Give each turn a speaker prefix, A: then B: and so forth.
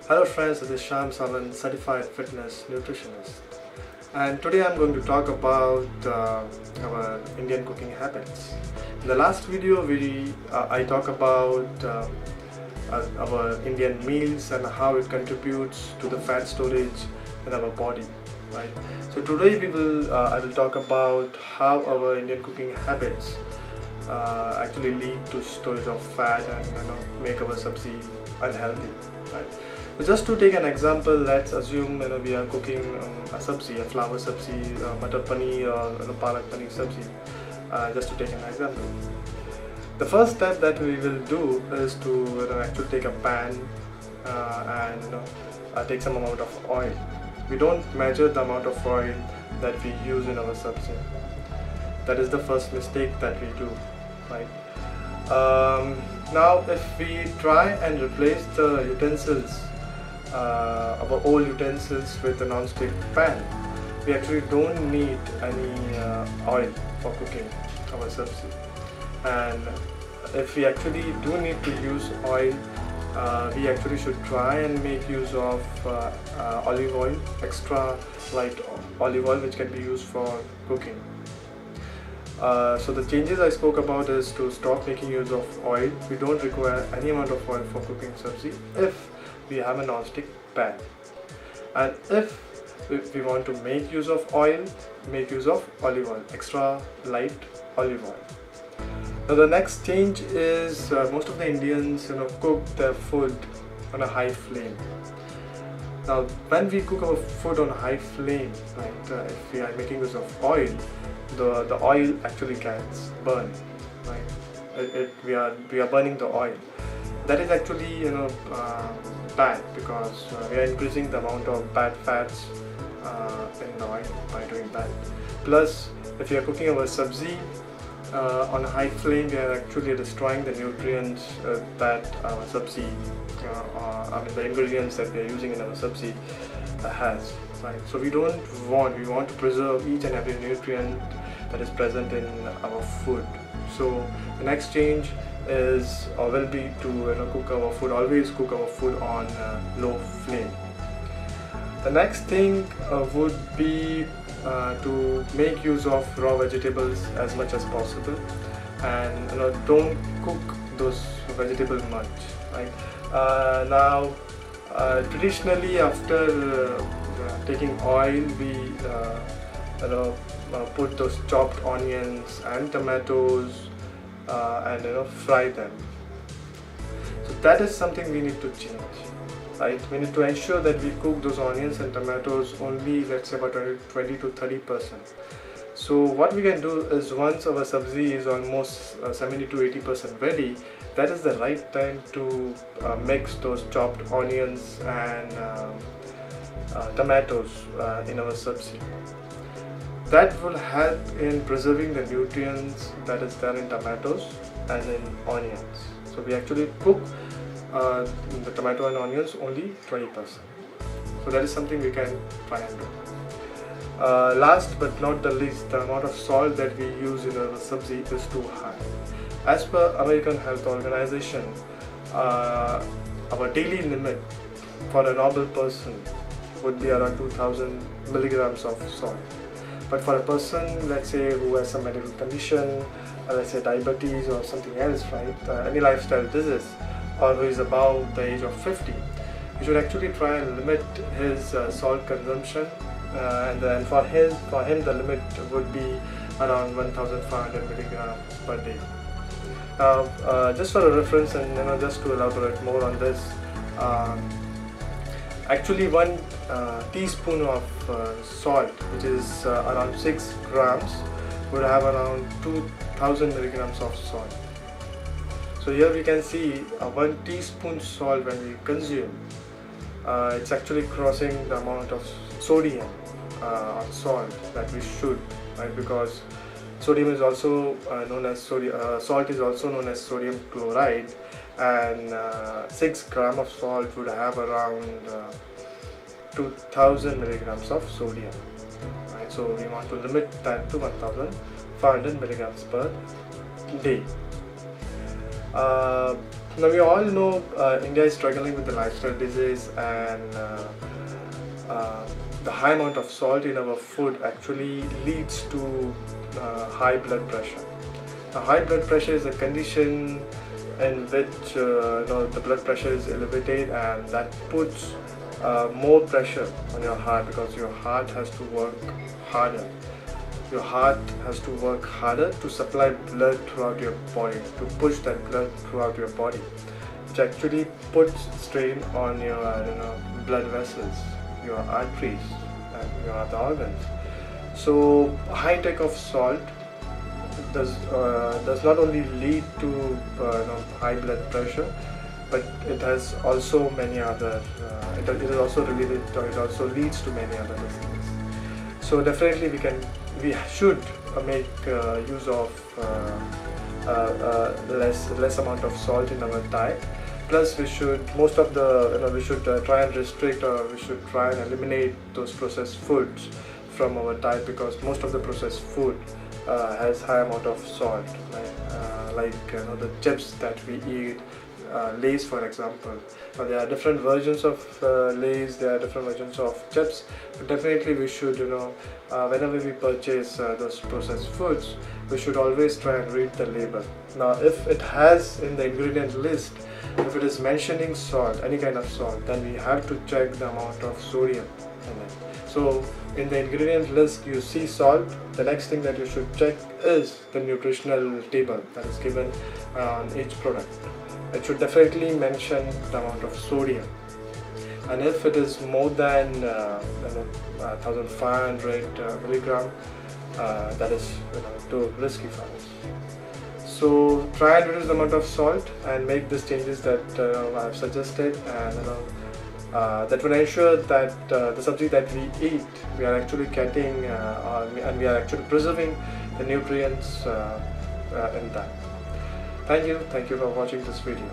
A: Hello friends, this is Sham Savan, Certified Fitness Nutritionist, and today I'm going to talk about our Indian cooking habits. In the last video I talk about our Indian meals and how it contributes to the fat storage in our body, right? So today I will talk about how our Indian cooking habits actually lead to storage of fat and make our sabzi unhealthy, right? So just to take an example, let's assume we are cooking a sabzi, a flour sabzi, matar paneer or palak paneer sabzi. Just to take an example, the first step that we will do is to actually take a pan and take some amount of oil. We don't measure the amount of oil that we use in our sabzi. That is the first mistake that we do, right? Now if we try and replace the utensils, our old utensils with a non-stick pan, we actually don't need any oil for cooking our sabzi. And if we actually do need to use oil, we actually should try and make use of olive oil, extra light olive oil, which can be used for cooking. So the changes I spoke about is to stop making use of oil. We don't require any amount of oil for cooking sabzi if we have a non-stick pan. And if we want to make use of oil, make use of olive oil, extra light olive oil. Now the next change is most of the Indians cook their food on a high flame. Now when we cook our food on a high flame, right, if we are making use of oil, the oil actually gets burned, right? We are burning the oil. That is actually bad, because we are increasing the amount of bad fats in the oil by doing that. Plus, if you are cooking our sabzi on a high flame, we are actually destroying the nutrients that our sabzi, the ingredients that we are using in our sabzi has, right? So we want to preserve each and every nutrient that is present in our food. So the next change is or will be to cook our food, always cook our food on low flame. The next thing would be to make use of raw vegetables as much as possible, and don't cook those vegetables much, right? Now traditionally, after taking oil, we put those chopped onions and tomatoes and fry them. So that is something we need to change, right? We need to ensure that we cook those onions and tomatoes only, let's say, about 20 to 30%. So what we can do is, once our sabzi is almost 70 to 80% ready, that is the right time to mix those chopped onions and tomatoes in our sabzi. That will help in preserving the nutrients that is there in tomatoes and in onions. So we actually cook the tomato and onions only 20%. So that is something we can try and do. Last but not the least, the amount of salt that we use in our sabzi is too high. As per American Health Organization, our daily limit for a normal person would be around 2000 milligrams of salt. But for a person, let's say, who has some medical condition, let's say diabetes or something else, right, any lifestyle disease, or who is above the age of 50, you should actually try and limit his salt consumption, and then for him the limit would be around 1500 milligrams per day. Now just for a reference, and just to elaborate more on this, actually 1 teaspoon of salt, which is around 6 grams, would have around 2000 milligrams of salt. So here we can see 1 teaspoon salt when we consume, it's actually crossing the amount of sodium or salt that we should, right? Because sodium is also known as salt is also known as sodium chloride, and 6 grams of salt would have around 2000 milligrams of sodium, right? So we want to limit that to 1500 milligrams per day. Now we all know India is struggling with the lifestyle disease, and the high amount of salt in our food actually leads to high blood pressure. Now, high blood pressure is a condition in which the blood pressure is elevated, and that puts more pressure on your heart, because your heart has to work harder. Your heart has to work harder to supply blood throughout your body, to push that blood throughout your body, which actually puts strain on your blood vessels, your arteries, and your other organs. So high intake of salt does not only lead to high blood pressure, but it has also many other. It is also related. It also leads to many other diseases. So definitely we should make use of less amount of salt in our diet. Plus, we should try and restrict, or we should try and eliminate those processed foods from our diet, because most of the processed food has high amount of salt, like the chips that we eat, Lays for example. Now, there are different versions of Lays, there are different versions of chips, but definitely we should whenever we purchase those processed foods, we should always try and read the label. Now, if it has in the ingredient list, if it is mentioning salt, any kind of salt, then we have to check the amount of sodium in it. So in the ingredient list you see salt, the next thing that you should check is the nutritional table that is given on each product. It should definitely mention the amount of sodium, and if it is more than 1500 milligram, that is too risky for us. So try and reduce the amount of salt and make these changes that I have suggested, and that will ensure that the sabji that we eat, we are actually getting and we are actually preserving the nutrients in that. Thank you for watching this video.